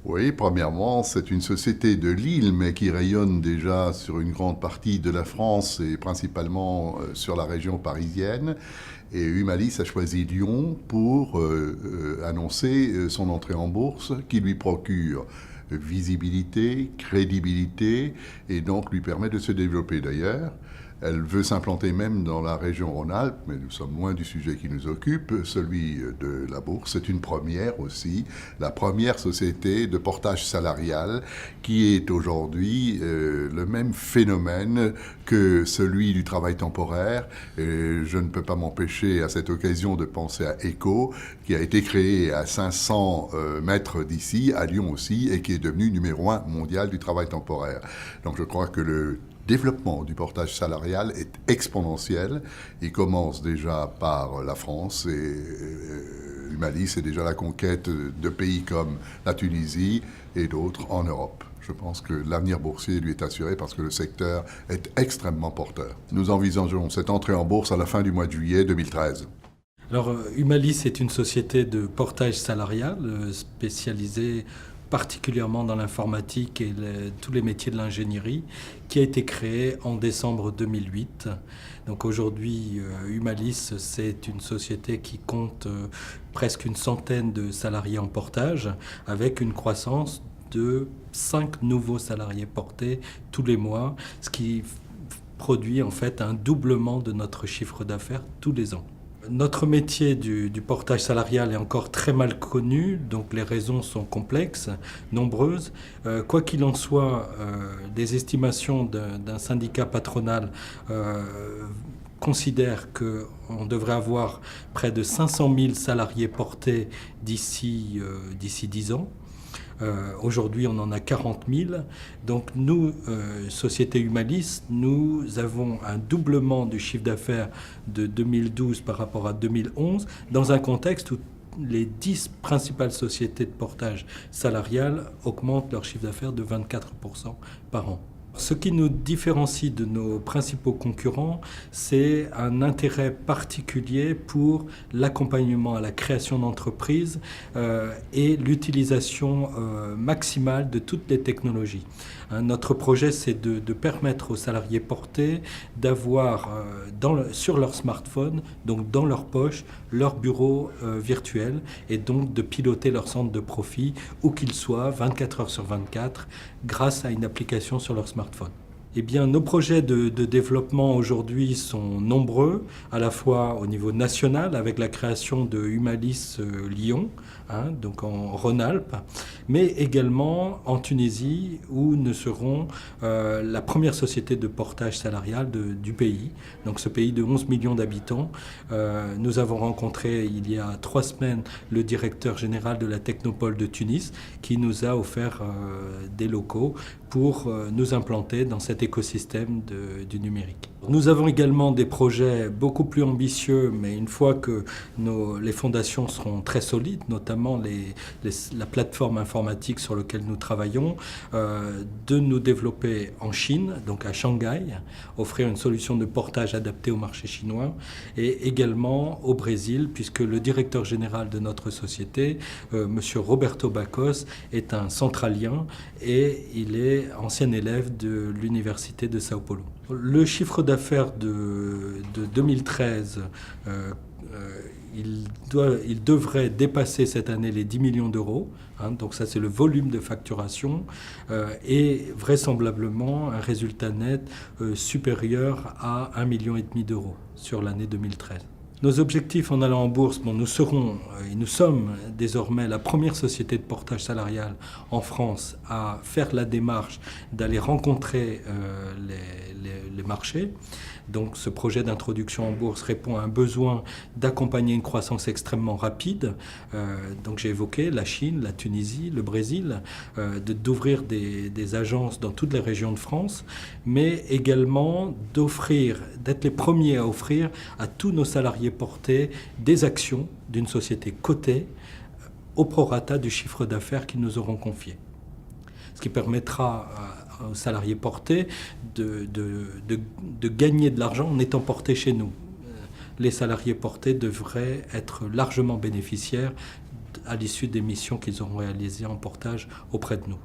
Oui, premièrement, c'est une société de Lille, mais qui rayonne déjà sur une grande partie de la France et principalement sur la région parisienne. Et Humalis a choisi Lyon pour annoncer son entrée en bourse, qui lui procure visibilité, crédibilité, et donc lui permet de se développer d'ailleurs. Elle veut s'implanter même dans la région Rhône-Alpes, mais nous sommes loin du sujet qui nous occupe, celui de la bourse. C'est une première aussi, la première société de portage salarial qui est aujourd'hui le même phénomène que celui du travail temporaire. Et je ne peux pas m'empêcher à cette occasion de penser à ECO, qui a été créé à 500 mètres d'ici, à Lyon aussi, et qui est devenu numéro 1 mondial du travail temporaire. Donc je crois que le développement du portage salarial est exponentiel. Il commence déjà par la France et Humalis est déjà la conquête de pays comme la Tunisie et d'autres en Europe. Je pense que l'avenir boursier lui est assuré parce que le secteur est extrêmement porteur. Nous envisageons cette entrée en bourse à la fin du mois de juillet 2013. Alors, Humalis est une société de portage salarial spécialisée particulièrement dans l'informatique et tous les métiers de l'ingénierie, qui a été créée en décembre 2008. Donc aujourd'hui, Humalis, c'est une société qui compte presque une centaine de salariés en portage, avec une croissance de 5 nouveaux salariés portés tous les mois, ce qui produit en fait un doublement de notre chiffre d'affaires tous les ans. Notre métier du portage salarial est encore très mal connu, donc les raisons sont complexes, nombreuses. Quoi qu'il en soit, des estimations d'un syndicat patronal considèrent qu'on devrait avoir près de 500 000 salariés portés d'ici 10 ans. Aujourd'hui, on en a 40 000. Donc nous, Société Humalis, nous avons un doublement du chiffre d'affaires de 2012 par rapport à 2011, dans un contexte où les 10 principales sociétés de portage salarial augmentent leur chiffre d'affaires de 24% par an. Ce qui nous différencie de nos principaux concurrents, c'est un intérêt particulier pour l'accompagnement à la création d'entreprises et l'utilisation maximale de toutes les technologies. Notre projet, c'est de permettre aux salariés portés d'avoir sur leur smartphone, donc dans leur poche, leur bureau virtuel et donc de piloter leur centre de profit où qu'ils soient 24 heures sur 24 grâce à une application sur leur smartphone. Eh bien, nos projets de développement aujourd'hui sont nombreux, à la fois au niveau national avec la création de Humalis Lyon, donc en Rhône-Alpes, mais également en Tunisie où nous serons la première société de portage salarial du pays, donc ce pays de 11 millions d'habitants. Nous avons rencontré il y a 3 semaines le directeur général de la Technopole de Tunis qui nous a offert des locaux pour nous implanter dans cet écosystème du numérique. Nous avons également des projets beaucoup plus ambitieux, mais une fois que les fondations seront très solides, notamment la plateforme informatique sur laquelle nous travaillons, de nous développer en Chine, donc à Shanghai, offrir une solution de portage adaptée au marché chinois, et également au Brésil, puisque le directeur général de notre société, Monsieur Roberto Bacos, est un centralien et il est ancien élève de l'université de Sao Paulo. Le chiffre d'affaires de 2013, il devrait dépasser cette année les 10 millions d'euros. Donc ça, c'est le volume de facturation et vraisemblablement un résultat net supérieur à 1,5 million d'euros sur l'année 2013. Nos objectifs en allant en bourse, nous serons et nous sommes désormais la première société de portage salarial en France à faire la démarche d'aller rencontrer les marchés. Donc ce projet d'introduction en bourse répond à un besoin d'accompagner une croissance extrêmement rapide. Donc j'ai évoqué la Chine, la Tunisie, le Brésil, d'ouvrir des agences dans toutes les régions de France, mais également d'être les premiers à offrir à tous nos salariés portés des actions d'une société cotée au prorata du chiffre d'affaires qu'ils nous auront confié. Ce qui permettra aux salariés portés de gagner de l'argent en étant portés chez nous. Les salariés portés devraient être largement bénéficiaires à l'issue des missions qu'ils auront réalisées en portage auprès de nous.